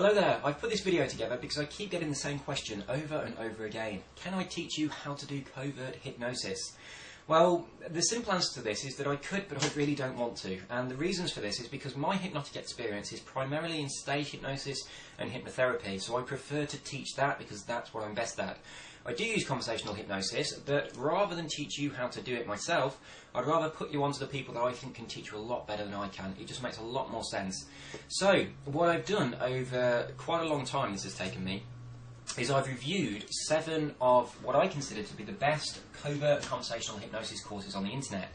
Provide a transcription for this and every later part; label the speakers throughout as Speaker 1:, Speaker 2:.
Speaker 1: Hello there, I've put this video together because I keep getting the same question over and over again. Can I teach you how to do covert hypnosis? Well, the simple answer to this is that I could, but I really don't want to. And the reasons for this is because my hypnotic experience is primarily in stage hypnosis and hypnotherapy, so I prefer to teach that because that's what I'm best at. I do use conversational hypnosis, but rather than teach you how to do it myself, I'd rather put you onto the people that I think can teach you a lot better than I can. It just makes a lot more sense. So, what I've done over quite a long time this has taken me, is I've reviewed 7 of what I consider to be the best covert conversational hypnosis courses on the internet.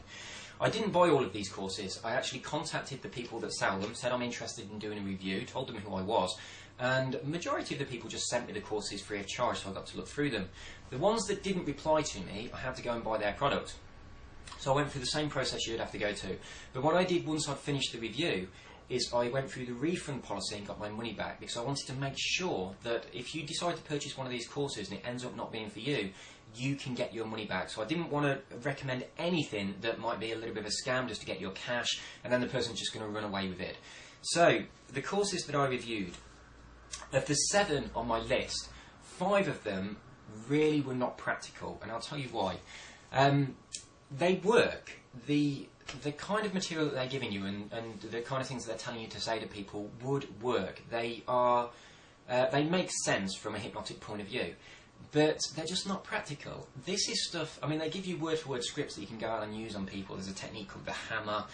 Speaker 1: I didn't buy all of these courses. I actually contacted the people that sell them, said I'm interested in doing a review, told them who I was, and the majority of the people just sent me the courses free of charge, so I got to look through them. The ones that didn't reply to me, I had to go and buy their product. So I went through the same process you'd have to go to. But what I did once I'd finished the review is I went through the refund policy and got my money back, because I wanted to make sure that if you decide to purchase one of these courses and it ends up not being for you, you can get your money back. So I didn't want to recommend anything that might be a little bit of a scam just to get your cash and then the person's just going to run away with it. So the courses that I reviewed, of the 7 on my list, 5 of them really were not practical, and I'll tell you why. They work. The kind of material that they're giving you and the kind of things that they're telling you to say to people would work. They make sense from a hypnotic point of view, but they're just not practical. This is stuff, I mean, they give you word-for-word scripts that you can go out and use on people. There's a technique called the hammer.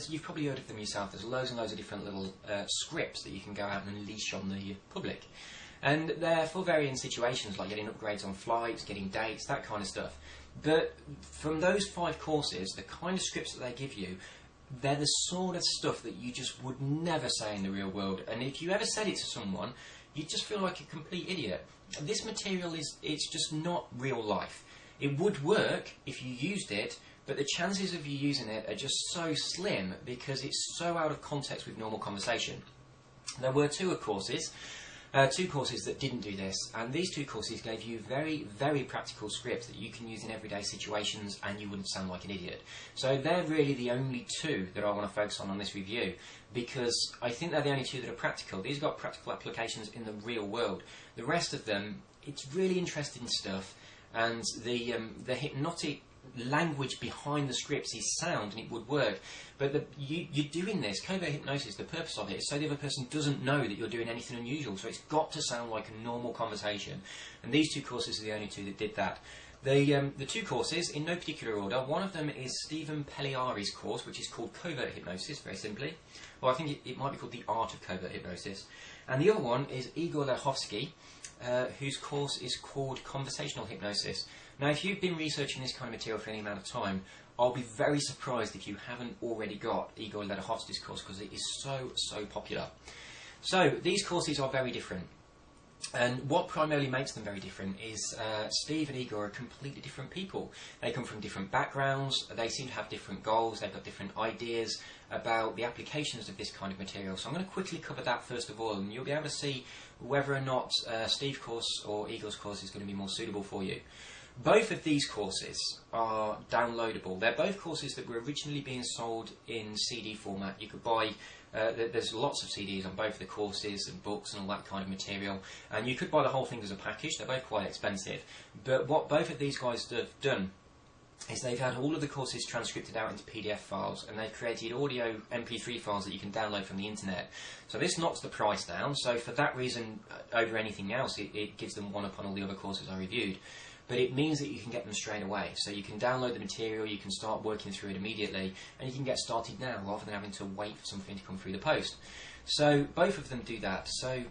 Speaker 1: You've probably heard of them yourself. There's loads and loads of different little scripts that you can go out and unleash on the public. And they're for varying situations, like getting upgrades on flights, getting dates, that kind of stuff. But from those 5 courses, the kind of scripts that they give you, they're the sort of stuff that you just would never say in the real world. And if you ever said it to someone, you'd just feel like a complete idiot. This material it's just not real life. It would work if you used it, but the chances of you using it are just so slim because it's so out of context with normal conversation. There were 2 courses that didn't do this, and these 2 courses gave you very, very practical scripts that you can use in everyday situations and you wouldn't sound like an idiot. So they're really the only 2 that I want to focus on this review, because I think they're the only 2 that are practical. These have got practical applications in the real world. The rest of them, it's really interesting stuff, and the hypnotic language behind the scripts is sound and it would work, but you're doing this covert hypnosis. The purpose of it is so the other person doesn't know that you're doing anything unusual, so it's got to sound like a normal conversation, and these 2 courses are the only 2 that did that. The 2 courses, in no particular order, one of them is Stephen Pelliari's course, which is called Covert Hypnosis, very simply. Well, I think it might be called The Art of Covert Hypnosis. And the other one is Igor Lechovsky, whose course is called Conversational Hypnosis. Now, if you've been researching this kind of material for any amount of time, I'll be very surprised if you haven't already got Igor Lechovsky's course, because it is so popular. So, these courses are very different. And what primarily makes them very different is Steve and Igor are completely different people. They come from different backgrounds, they seem to have different goals, they've got different ideas about the applications of this kind of material. So I'm going to quickly cover that first of all, and you'll be able to see whether or not Steve's course or Igor's course is going to be more suitable for you. Both of these courses are downloadable. They're both courses that were originally being sold in CD format. You could buy, there's lots of CDs on both the courses and books and all that kind of material, and you could buy the whole thing as a package. They're both quite expensive. But what both of these guys have done is they've had all of the courses transcripted out into PDF files, and they've created audio MP3 files that you can download from the internet. So this knocks the price down, so for that reason, over anything else, it gives them one up on all the other courses I reviewed. But it means that you can get them straight away. So you can download the material, you can start working through it immediately, and you can get started now rather than having to wait for something to come through the post. So both of them do that. So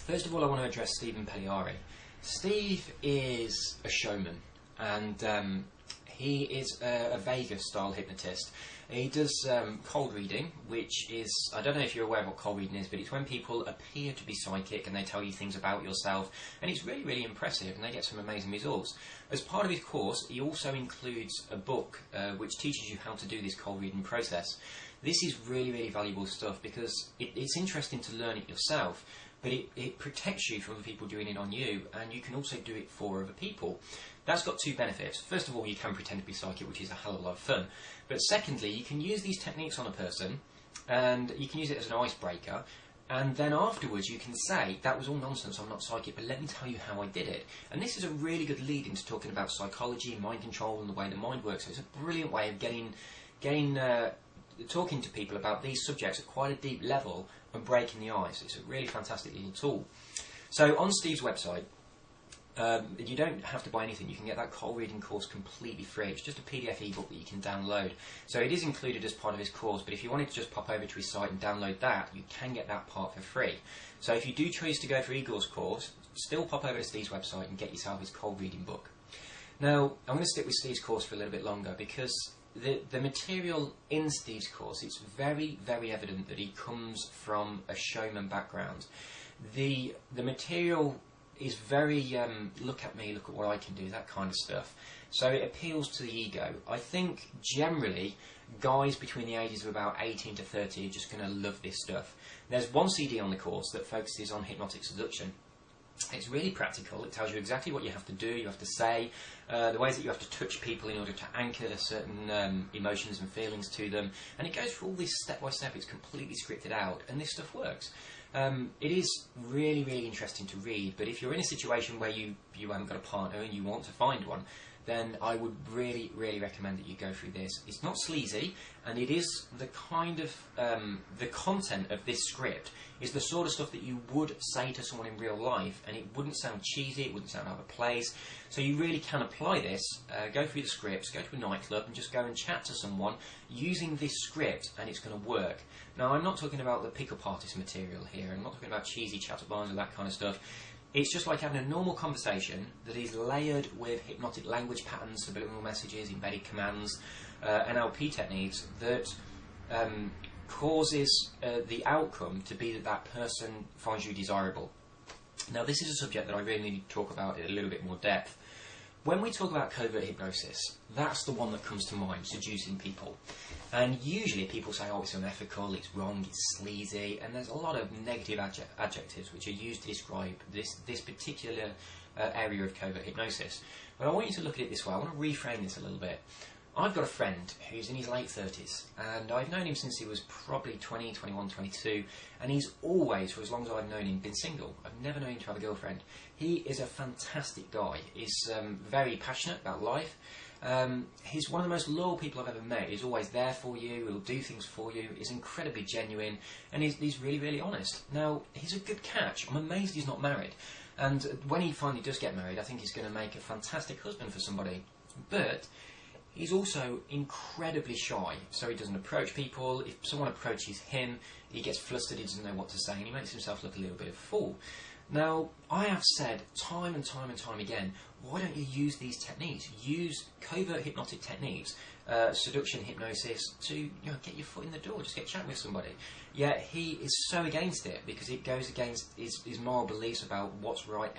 Speaker 1: first of all, I want to address Stephen Pelliari. Steve is a showman, and he is a Vegas-style hypnotist. He does cold reading, which is, I don't know if you're aware of what cold reading is, but it's when people appear to be psychic and they tell you things about yourself, and it's really, really impressive, and they get some amazing results. As part of his course, he also includes a book which teaches you how to do this cold reading process. This is really, really valuable stuff, because it's interesting to learn it yourself, but it protects you from other people doing it on you, and you can also do it for other people. That's got 2 benefits. First of all, you can pretend to be psychic, which is a hell of a lot of fun. But secondly, you can use these techniques on a person, and you can use it as an icebreaker, And then afterwards you can say, that was all nonsense, I'm not psychic, but let me tell you how I did it. And this is a really good lead into talking about psychology, mind control, and the way the mind works. So it's a brilliant way of talking to people about these subjects at quite a deep level and breaking the ice. It's a really fantastic little tool. So on Steve's website, you don't have to buy anything. You can get that cold reading course completely free. It's just a PDF ebook that you can download. So it is included as part of his course, but if you wanted to just pop over to his site and download that, you can get that part for free. So if you do choose to go for Igor's course, still pop over to Steve's website and get yourself his cold reading book. Now, I'm going to stick with Steve's course for a little bit longer because the material in Steve's course, it's very, very evident that he comes from a showman background. The material is very, look at me, look at what I can do, that kind of stuff. So it appeals to the ego. I think generally guys between the ages of about 18 to 30 are just going to love this stuff. There's one CD on the course that focuses on hypnotic seduction. It's really practical. It tells you exactly what you have to do, you have to say, the ways that you have to touch people in order to anchor certain emotions and feelings to them. And it goes through all this step by step. It's completely scripted out, and this stuff works. It is really, really interesting to read, but if you're in a situation where you haven't got a partner and you want to find one, then I would really, really recommend that you go through this. It's not sleazy, and it is the kind of, the content of this script is the sort of stuff that you would say to someone in real life, and it wouldn't sound cheesy, it wouldn't sound out of place. So you really can apply this, go through the scripts, go to a nightclub and just go and chat to someone using this script, and it's going to work. Now, I'm not talking about the pick-up artist material here, I'm not talking about cheesy chat lines and that kind of stuff. It's just like having a normal conversation that is layered with hypnotic language patterns, subliminal messages, embedded commands, NLP techniques that causes the outcome to be that that person finds you desirable. Now, this is a subject that I really need to talk about in a little bit more depth. When we talk about covert hypnosis, that's the one that comes to mind, seducing people. And usually people say, oh, it's unethical, it's wrong, it's sleazy, and there's a lot of negative adjectives which are used to describe this particular area of covert hypnosis. But I want you to look at it this way. I want to reframe this a little bit. I've got a friend who's in his late 30s, and I've known him since he was probably 20, 21, 22, and he's always, for as long as I've known him, been single. I've never known him to have a girlfriend. He is a fantastic guy. He's very passionate about life. He's one of the most loyal people I've ever met. He's always there for you, he'll do things for you, he's incredibly genuine, and he's really, really honest. Now, he's a good catch. I'm amazed he's not married. And when he finally does get married, I think he's going to make a fantastic husband for somebody. But he's also incredibly shy, so he doesn't approach people. If someone approaches him, he gets flustered, he doesn't know what to say, and he makes himself look a little bit of a fool. Now, I have said time and time and time again, why don't you use these techniques? Use covert hypnotic techniques, seduction, hypnosis, to get your foot in the door, just get chatting with somebody. Yet he is so against it because it goes against his moral beliefs about what's right,